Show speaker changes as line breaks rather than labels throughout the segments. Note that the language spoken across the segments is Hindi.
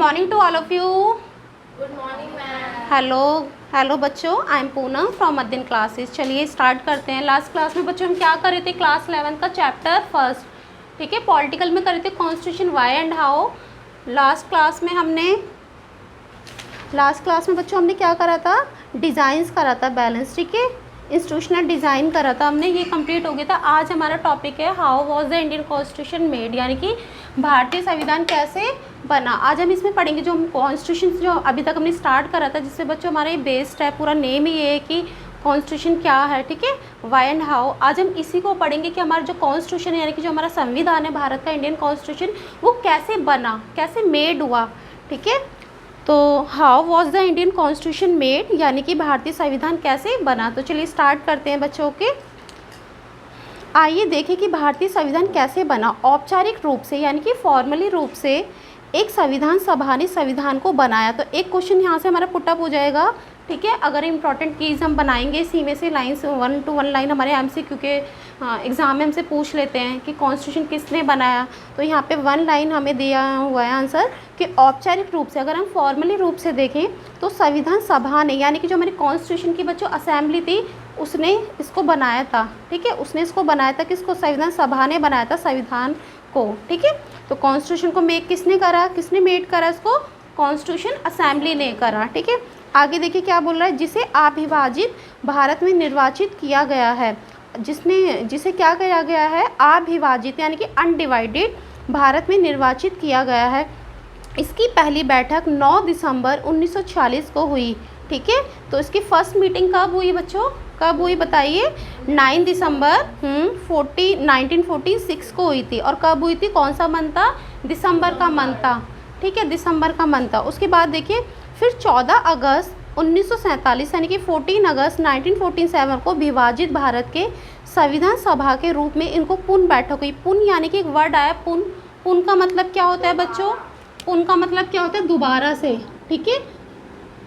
Morning to all of you.
Good morning ma'am.
Hello बच्चों, I am Poonam from Adhyayan classes. चलिए स्टार्ट करते हैं। लास्ट क्लास में बच्चों हम क्या कर रहे थे? क्लास 11 का चैप्टर फर्स्ट, ठीक है, पॉलिटिकल में कर रहे थे constitution why and how. Last class में बच्चों हमने क्या करा था? डिज़ाइंस करा था, बैलेंस, ठीक है, इंस्टीट्यूशनल डिज़ाइन करा था हमने, ये कंप्लीट हो गया था। आज हमारा टॉपिक है how was the Indian constitution made, यानी कि भारतीय संविधान कैसे बना। आज हम इसमें पढ़ेंगे जो हम कॉन्स्टिट्यूशन जो अभी तक हमने स्टार्ट करा था, जिससे बच्चों हमारा ये बेस्ड है, पूरा नेम ही ये है कि कॉन्स्टिट्यूशन क्या है, ठीक है, वाई एंड हाउ। आज हम इसी को पढ़ेंगे कि हमारा जो कॉन्स्टिट्यूशन है, यानी कि जो हमारा संविधान है भारत का, इंडियन कॉन्स्टिट्यूशन, वो कैसे बना, कैसे मेड हुआ, ठीक है। तो how was the Indian constitution made, यानी कि भारतीय संविधान कैसे बना। तो चलिए स्टार्ट करते हैं बच्चों के। आइए देखें कि भारतीय संविधान कैसे बना। औपचारिक रूप से यानी कि फॉर्मली रूप से एक संविधान सभा ने संविधान को बनाया। तो एक क्वेश्चन यहाँ से हमारा पुटअप हो जाएगा, ठीक है। अगर इंपॉर्टेंट कीज़ हम बनाएंगे इसी में से, लाइन्स 1 to 1 लाइन हमारे MCQ के एग्ज़ाम में हमसे पूछ लेते हैं कि कॉन्स्टिट्यूशन किसने बनाया। तो यहाँ पे 1 लाइन हमें दिया हुआ है आंसर कि औपचारिक रूप से। अगर हम फॉर्मली रूप से देखें तो संविधान सभा ने, यानी कि जो हमारी कॉन्स्टिट्यूशन की बच्चों असेंबली थी, उसने इसको बनाया था, ठीक है। उसने इसको बनाया था, किसको? संविधान सभा ने बनाया था संविधान को, ठीक है। तो कॉन्स्टिट्यूशन को मेक किसने करा? किसने मेड करा इसको? कॉन्स्टिट्यूशन असेंबली ने करा, ठीक है। आगे देखिए क्या बोल रहा है, जिसे अविभाजित भारत में निर्वाचित किया गया है। जिसे क्या किया गया है? अविभाजित यानी कि अनडिवाइडेड भारत में निर्वाचित किया गया है। इसकी पहली बैठक 9 दिसंबर 1946 को हुई, ठीक है। तो इसकी फर्स्ट मीटिंग कब हुई बच्चों? कब हुई बताइए? 9 दिसंबर 1946 को हुई थी। और कब हुई थी? कौन सा मंथ था? दिसंबर का मंथ था, ठीक है, दिसंबर का मंथ था। उसके बाद देखिए फिर 14 अगस्त 1947 यानी कि 14 अगस्त 1947 को विभाजित भारत के संविधान सभा के रूप में इनको पुनः बैठक हुई। पुनः यानी कि एक वर्ड आया पुनः। पुनः का मतलब क्या होता है बच्चों? पुनः का मतलब क्या होता है? दोबारा से, ठीक है।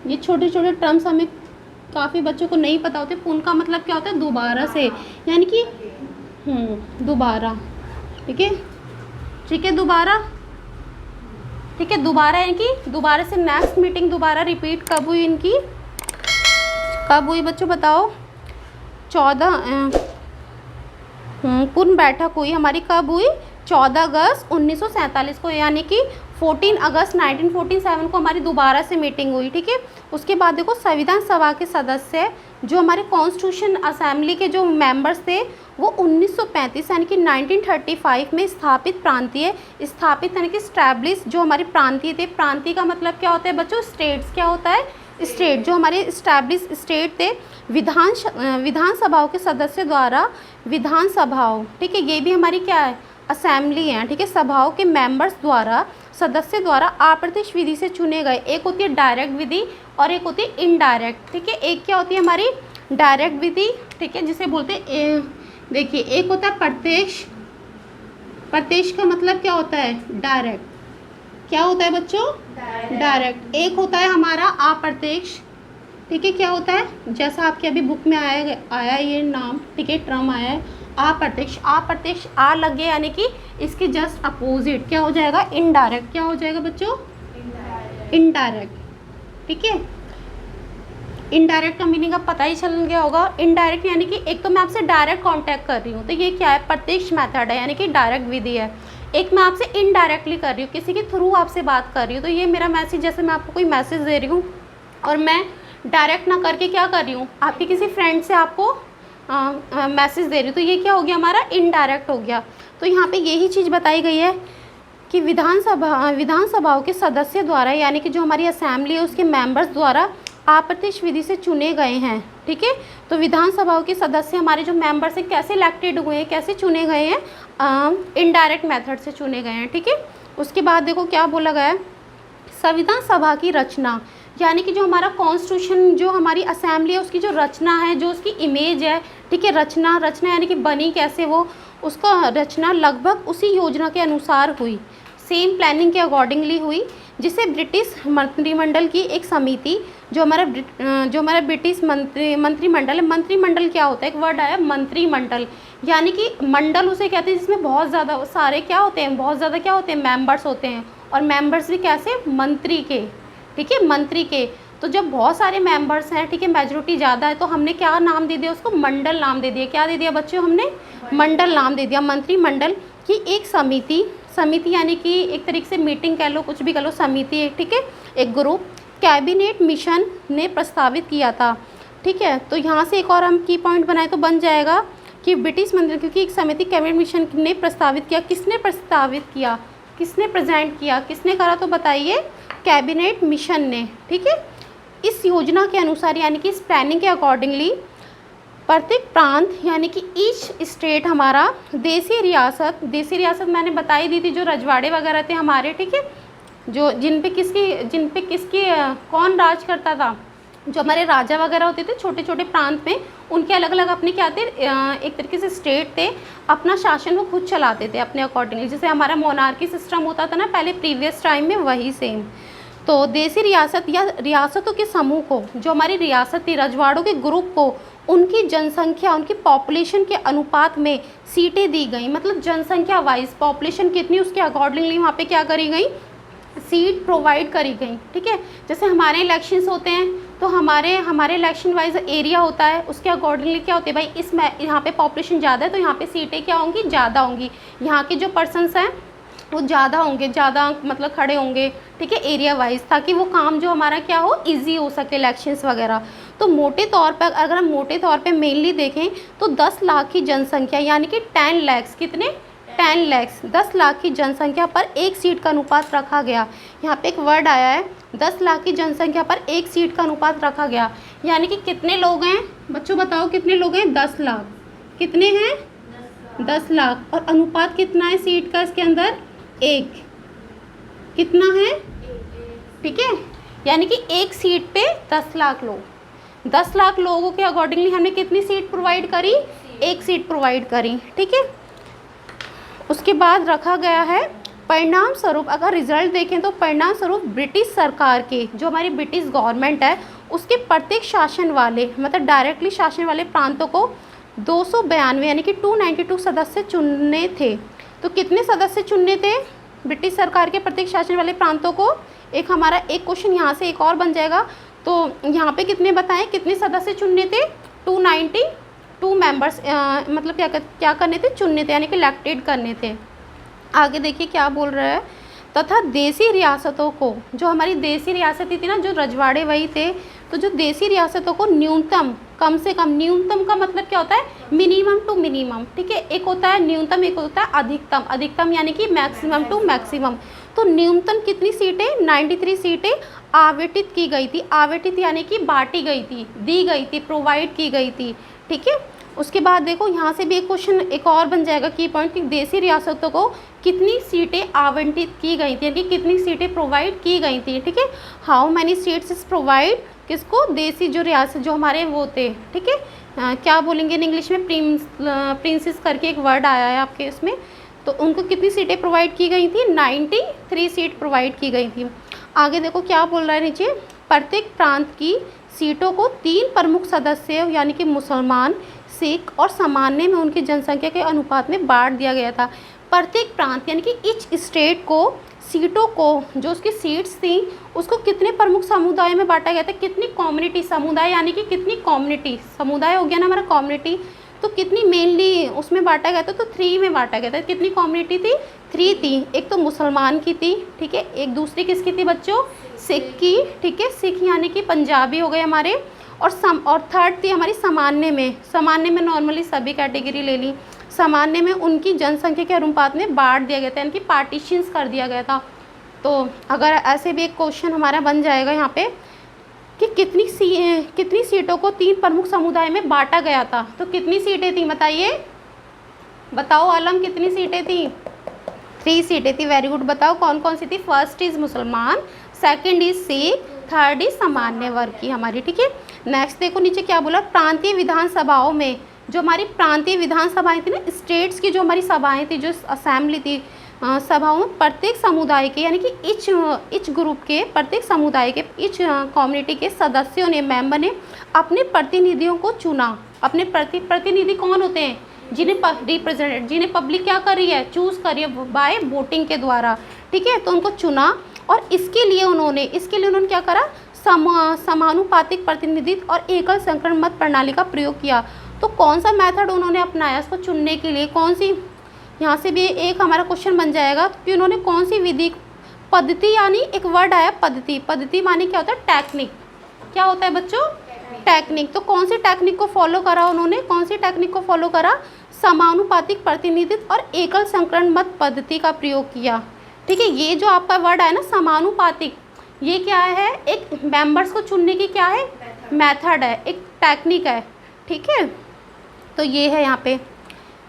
ये छोटे छोटे टर्म्स हमें काफ़ी बच्चों को नहीं पता होते। पुनः का मतलब क्या होता है? दोबारा से, यानी कि दोबारा, ठीक है, ठीक है, दोबारा, ठीक है, दोबारा यानी कि दोबारा से नेक्स्ट मीटिंग दोबारा रिपीट कब हुई इनकी? कब हुई बच्चों बताओ? 14 पुनः बैठक हुई हमारी, कब हुई? 14 अगस्त 1947 को, यानी कि 14 अगस्त 1947 को हमारी दोबारा से मीटिंग हुई, ठीक है। उसके बाद देखो संविधान सभा के सदस्य जो हमारे कॉन्स्टिट्यूशन असेंबली के जो मेंबर्स थे, वो 1935 यानी कि 1935 में स्थापित यानी कि स्टैब्लिश जो हमारे प्रांतीय थे। प्रांतीय का मतलब क्या होता है बच्चों? स्टेट्स। क्या होता है? स्टेट। जो हमारे स्टैब्लिश स्टेट थे, विधानसभाओं के सदस्य द्वारा, विधानसभाओं, ठीक है, ये भी हमारी क्या है? असेंबली है, ठीक है। सभाओं के मेंबर्स द्वारा, सदस्य द्वारा अप्रत्यक्ष विधि से चुने गए। एक होती है डायरेक्ट विधि और एक होती है इनडायरेक्ट, ठीक है। एक क्या होती है हमारी? डायरेक्ट विधि, ठीक है, जिसे बोलते हैं, देखिए एक होता है प्रत्यक्ष। प्रत्यक्ष का मतलब क्या होता है? डायरेक्ट। क्या होता है बच्चों? डायरेक्ट। एक होता है हमारा अप्रत्यक्ष, ठीक है। क्या होता है? जैसा आपके अभी बुक में आया ये नाम, ठीक है, टर्म आया है अप्रत्यक्ष। अप्रत्यक्ष आ लग गया यानी कि इसके जस्ट अपोजिट क्या हो जाएगा? इनडायरेक्ट। क्या हो जाएगा बच्चों? इनडायरेक्ट, ठीक है। इनडायरेक्ट का मीनिंग अब पता ही चल गया होगा। इनडायरेक्ट यानी कि एक तो मैं आपसे डायरेक्ट कांटेक्ट कर रही हूँ, तो ये क्या है? प्रत्यक्ष मेथड है, यानी कि डायरेक्ट विधि है। एक मैं आपसे इनडायरेक्टली कर रही हूँ, किसी के थ्रू आपसे बात कर रही हूँ। तो ये मेरा मैसेज, जैसे मैं आपको कोई मैसेज दे रही हूँ और मैं डायरेक्ट ना करके क्या कर रही हूँ, आपके किसी फ्रेंड से आपको मैसेज दे रही हूँ, तो ये क्या हो गया? हमारा इनडायरेक्ट हो गया। तो यहाँ पे यही चीज़ बताई गई है कि विधानसभाओं के सदस्य द्वारा, यानी कि जो हमारी असेंबली है उसके मेंबर्स द्वारा अप्रत्यक्ष विधि से चुने गए हैं, ठीक है। तो विधानसभाओं के सदस्य हमारे जो मेंबर्स हैं कैसे इलेक्टेड हुए हैं, कैसे चुने गए हैं? इनडायरेक्ट मेथड से चुने गए हैं, ठीक है। उसके बाद देखो क्या बोला गया है, संविधान सभा की रचना, यानी कि जो हमारा कॉन्स्टिट्यूशन, जो हमारी असेंबली है, उसकी जो रचना है, जो उसकी इमेज है, ठीक है, रचना यानी कि बनी कैसे वो, उसका रचना लगभग उसी योजना के अनुसार हुई, सेम प्लानिंग के अकॉर्डिंगली हुई, जिसे ब्रिटिश मंत्रिमंडल की एक समिति, जो हमारा ब्रिटिश मंत्रिमंडल है। मंत्रिमंडल क्या होता है? एक वर्ड आया मंत्रिमंडल, यानी कि मंडल उसे कहते हैं जिसमें बहुत ज़्यादा सारे क्या होते हैं, बहुत ज़्यादा क्या होते हैं, मेंबर्स होते हैं। और मेंबर्स भी कैसे, मंत्री के, ठीक है, मंत्री के। तो जब बहुत सारे मेंबर्स हैं, ठीक है, मेजोरिटी ज़्यादा है, तो हमने क्या नाम दे दिया उसको, मंडल नाम दे दिया। क्या दे दिया बच्चों, हमने मंडल नाम दे दिया। मंत्रिमंडल की एक समिति, समिति यानी कि एक तरीके से मीटिंग कह लो, कुछ भी कह लो, समिति है, ठीक है, एक ग्रुप कैबिनेट मिशन ने प्रस्तावित किया था, ठीक है। तो यहाँ से एक और हम की पॉइंट बनाए तो बन जाएगा कि ब्रिटिश मंत्री, क्योंकि एक समिति कैबिनेट मिशन ने प्रस्तावित किया। किसने प्रस्तावित किया, किसने प्रेजेंट किया, किसने करा, तो बताइए, कैबिनेट मिशन ने, ठीक है। इस योजना के अनुसार यानी कि इस प्लानिंग के अकॉर्डिंगली प्रत्येक प्रांत यानी कि ईच स्टेट हमारा देसी रियासत मैंने बताई दी थी, जो रजवाड़े वगैरह थे हमारे, ठीक है, जो जिन पे किसकी कौन राज करता था, जो हमारे राजा वगैरह होते थे छोटे छोटे प्रांत में, उनके अलग अलग अपने क्या थे, एक तरीके से स्टेट थे, अपना शासन वो खुद चलाते थे अपने अकॉर्डिंगली। जैसे हमारा मोनार्की सिस्टम होता था ना पहले प्रीवियस टाइम में, वही सेम। तो देसी रियासत या रियासतों के समूह को, जो हमारी रियासत थी, रजवाड़ों के ग्रुप को, उनकी जनसंख्या, उनकी पॉपुलेशन के अनुपात में सीटें दी गई। मतलब जनसंख्या वाइज पॉपुलेशन कितनी, उसके अकॉर्डिंगली वहाँ पे क्या करी गई, सीट प्रोवाइड करी गई, ठीक है। जैसे हमारे इलेक्शंस होते हैं तो हमारे इलेक्शन वाइज एरिया होता है, उसके अकॉर्डिंगली क्या होते हैं भाई, इसमें यहाँ पे पॉपुलेशन ज़्यादा है तो यहाँ पे सीटें क्या होंगी, ज़्यादा होंगी, यहाँ के जो पर्सन्स हैं वो ज़्यादा होंगे, ज़्यादा मतलब खड़े होंगे, ठीक है, एरिया वाइज, ताकि वो काम जो हमारा क्या हो, इजी हो सके, इलेक्शंस वगैरह। तो मोटे तौर पर अगर हम मोटे तौर पे मेनली देखें तो 10 लाख की जनसंख्या यानी कि 10 लाख, कितने, 10 लाख, 10 लाख की जनसंख्या पर एक सीट का अनुपात रखा गया। यहाँ पे एक वर्ड आया है, 10 लाख की जनसंख्या पर एक सीट का अनुपात रखा गया। यानी कि कितने लोग हैं बच्चों, बताओ कितने लोग हैं, 10 लाख, कितने हैं, 10 लाख, और अनुपात कितना है सीट का इसके अंदर, एक, कितना है, ठीक है। यानी कि एक सीट पे 10 लाख लोग, 10 लाख लोगों के अकॉर्डिंगली हमने कितनी सीट प्रोवाइड करी, एक सीट प्रोवाइड करी, ठीक है। उसके बाद रखा गया है परिणाम स्वरूप, अगर रिजल्ट देखें तो परिणाम स्वरूप ब्रिटिश सरकार के, जो हमारी ब्रिटिश गवर्नमेंट है, उसके प्रत्येक शासन वाले मतलब डायरेक्टली शासन वाले प्रांतों को 292 यानी कि 292 सदस्य चुनने थे। तो कितने सदस्य चुनने थे ब्रिटिश सरकार के प्रत्येक शासन वाले प्रांतों को, एक हमारा एक क्वेश्चन यहाँ से एक और बन जाएगा। तो यहाँ पे कितने बताएं, कितने सदस्य चुनने थे, 292 मेंबर्स, मतलब क्या करने थे, चुनने थे, यानी कि इलेक्टेड करने थे। आगे देखिए क्या बोल रहा है, तथा देसी रियासतों को, जो हमारी देसी रियासतें थी ना, जो रजवाड़े वही थे, तो जो देसी रियासतों को न्यूनतम, कम से कम, न्यूनतम का मतलब क्या होता है, मिनिमम टू मिनिमम, ठीक है, एक होता है न्यूनतम, एक होता है अधिकतम, अधिकतम यानी कि मैक्सिमम टू मैक्सिमम। तो न्यूनतम कितनी सीटें, 93 सीटें आवंटित की गई थी, आवंटित यानी कि बांटी गई थी, दी गई थी, प्रोवाइड की गई थी, ठीक है। उसके बाद देखो यहाँ से भी एक क्वेश्चन एक और बन जाएगा की पॉइंट, कि देसी रियासतों को कितनी सीटें आवंटित की गई थी, यानी कितनी सीटें प्रोवाइड की गई थी, ठीक है। How many seats is provide, किसको, देसी जो रियासत जो हमारे वो थे, ठीक है। क्या बोलेंगे इन इंग्लिश में, प्रिंसेस करके एक वर्ड आया है आपके इसमें, तो उनको कितनी सीटें प्रोवाइड की गई थी, 93 सीट प्रोवाइड की गई थी। आगे देखो क्या बोल रहा है नीचे, प्रत्येक प्रांत की सीटों को 3 प्रमुख सदस्य यानी कि मुसलमान, सिख और सामान्य में उनकी जनसंख्या के अनुपात में बांट दिया गया था। प्रत्येक प्रांत यानी कि ईच स्टेट को सीटों को, जो उसकी सीट्स थी, उसको कितने प्रमुख समुदाय में बांटा गया था, कितनी कम्युनिटी, समुदाय यानी कि कितनी कम्युनिटी, समुदाय हो गया ना हमारा कम्युनिटी, तो कितनी मेनली उसमें बांटा गया था, तो 3 में बांटा गया था। कितनी कम्युनिटी थी, 3 थी। एक तो मुसलमान की थी, ठीक है, एक दूसरी किसकी थी बच्चों, सिख की, ठीक है, सिख यानी कि पंजाबी हो गए हमारे, और थर्ड थी हमारी सामान्य में नॉर्मली सभी कैटेगरी ले ली, सामान्य में उनकी जनसंख्या के अनुपात में बांट दिया गया था, यानी कि पार्टीशंस कर दिया गया था। तो अगर ऐसे भी एक क्वेश्चन हमारा बन जाएगा यहाँ पे कि कितनी सीटों को 3 प्रमुख समुदाय में बांटा गया था, तो कितनी सीटें थी बताइए, बताओ आलम, कितनी सीटें थी, 3 सीटें थी। वेरी गुड, बताओ कौन कौन सी थी, फर्स्ट इज मुसलमान, second is Sikh, third is सामान्य वर्ग की हमारी, ठीक है। नेक्स्ट देखो नीचे क्या बोला, प्रांतीय विधानसभाओं में, जो हमारी प्रांतीय विधानसभाएं थी ना, स्टेट्स की जो हमारी सभाएं थी, जो असेंबली थी, सभाओं में प्रत्येक समुदाय के यानी कि इच ग्रुप के, प्रत्येक समुदाय के, इच कम्युनिटी के सदस्यों ने, मेंबर ने अपने प्रतिनिधियों को चुना। अपने प्रतिनिधि कौन होते हैं, जिन्हें पब्लिक क्या कर रही है, चूज़ कर रही है बाय वोटिंग के द्वारा, ठीक है। तो उनको चुना और इसके लिए उन्होंने क्या करा, समानुपातिक प्रतिनिधित्व और एकल संकरण मत प्रणाली का प्रयोग किया। तो कौन सा मेथड उन्होंने अपनाया इसको चुनने के लिए, कौन सी, यहाँ से भी एक हमारा क्वेश्चन बन जाएगा कि उन्होंने कौन सी विधि, पद्धति, यानी एक वर्ड आया पद्धति, पद्धति माने क्या होता है, टेक्निक, क्या होता है बच्चों, टेक्निक। तो कौन सी टेक्निक को फॉलो करा उन्होंने, कौन सी टेक्निक को फॉलो करा, समानुपातिक प्रतिनिधित्व और एकल संकरण मत पद्धति का प्रयोग किया, ठीक है। ये जो आपका वर्ड है ना समानुपातिक, ये क्या है, एक मेंबर्स को चुनने की क्या है, मेथड है, एक टेक्निक है, ठीक है। तो ये है यहाँ पे।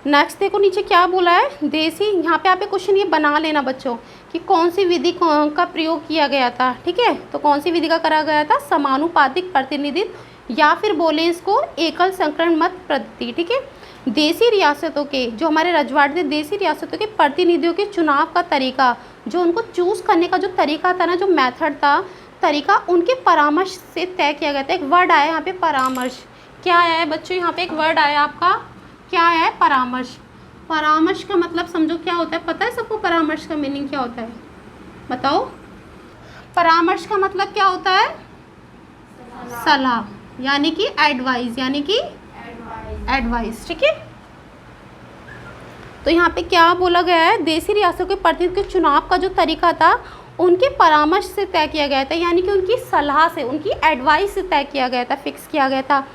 नेक्स्ट देखो नीचे क्या बोला है, देसी, यहाँ पे आप क्वेश्चन ये बना लेना बच्चों कि कौन सी विधि का प्रयोग किया गया था, ठीक है। तो कौन सी विधि का करा गया था, समानुपातिक प्रतिनिधित्व या फिर बोले इसको एकल संकरण मत पद्धति, ठीक है। देसी रियासतों के, जो हमारे रजवाड़े थे, देसी रियासतों के प्रतिनिधियों के चुनाव का तरीका, जो उनको चूज़ करने का जो तरीका था ना, जो मेथड था, तरीका, उनके परामर्श से तय किया गया था। एक वर्ड आया यहाँ पे परामर्श, क्या आया है बच्चों, यहाँ पे एक वर्ड आया आपका, क्या है, परामर्श। परामर्श का मतलब समझो क्या होता है, पता है सबको परामर्श का मीनिंग क्या होता है, बताओ। परामर्श का मतलब क्या होता है, सलाह, यानी कि एडवाइस, यानी कि एडवाइस, ठीक है। तो यहाँ पे क्या बोला गया है, देसी रियासतों के प्रतिनिधित्व के चुनाव का जो तरीका था उनके परामर्श से तय किया गया था, यानी कि उनकी सलाह से, उनकी एडवाइस से तय किया गया था, फिक्स किया गया था।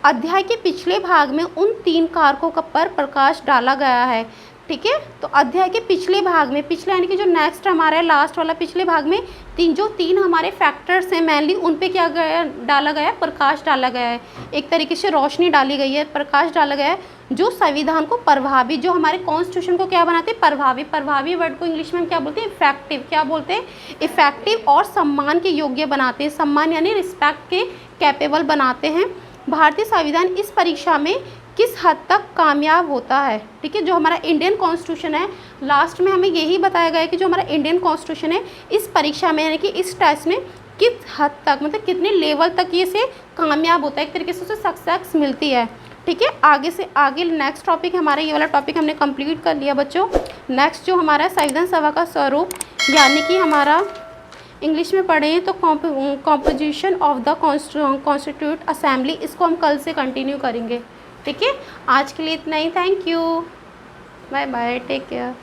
अध्याय के पिछले भाग में उन 3 कारकों पर प्रकाश डाला गया है, ठीक है। तो अध्याय के पिछले भाग में, पिछले यानी कि जो नेक्स्ट हमारा है लास्ट वाला, पिछले भाग में तीन हमारे फैक्टर्स हैं मेनली, उन पे क्या गया, डाला गया है, प्रकाश डाला गया है, एक तरीके से रोशनी डाली गई है, प्रकाश डाला गया है, जो संविधान को प्रभावी, जो हमारे कॉन्स्टिट्यूशन को क्या बनाते हैं, प्रभावी वर्ड को इंग्लिश में हम क्या बोलते हैं, इफेक्टिव, क्या बोलते हैं, इफेक्टिव, और सम्मान के योग्य बनाते हैं, सम्मान यानी रिस्पेक्ट के कैपेबल बनाते हैं। भारतीय संविधान इस परीक्षा में किस हद तक कामयाब होता है, ठीक है। जो हमारा इंडियन कॉन्स्टिट्यूशन है, लास्ट में हमें यही बताया गया है कि जो हमारा इंडियन कॉन्स्टिट्यूशन है इस परीक्षा में, यानी कि इस टेस्ट में किस हद तक, मतलब कितने लेवल तक ये से कामयाब होता है, एक तरीके से उसे सक्सेस मिलती है, ठीक है। आगे से आगे नेक्स्ट टॉपिक हमारा, ये वाला टॉपिक हमने कंप्लीट कर लिया बच्चों। नेक्स्ट जो हमारा संविधान सभा का स्वरूप, यानी कि हमारा इंग्लिश में पढ़ें तो composition of the constitute assembly, इसको हम कल से कंटिन्यू करेंगे, ठीक है। आज के लिए इतना ही, thank you, bye bye, take care.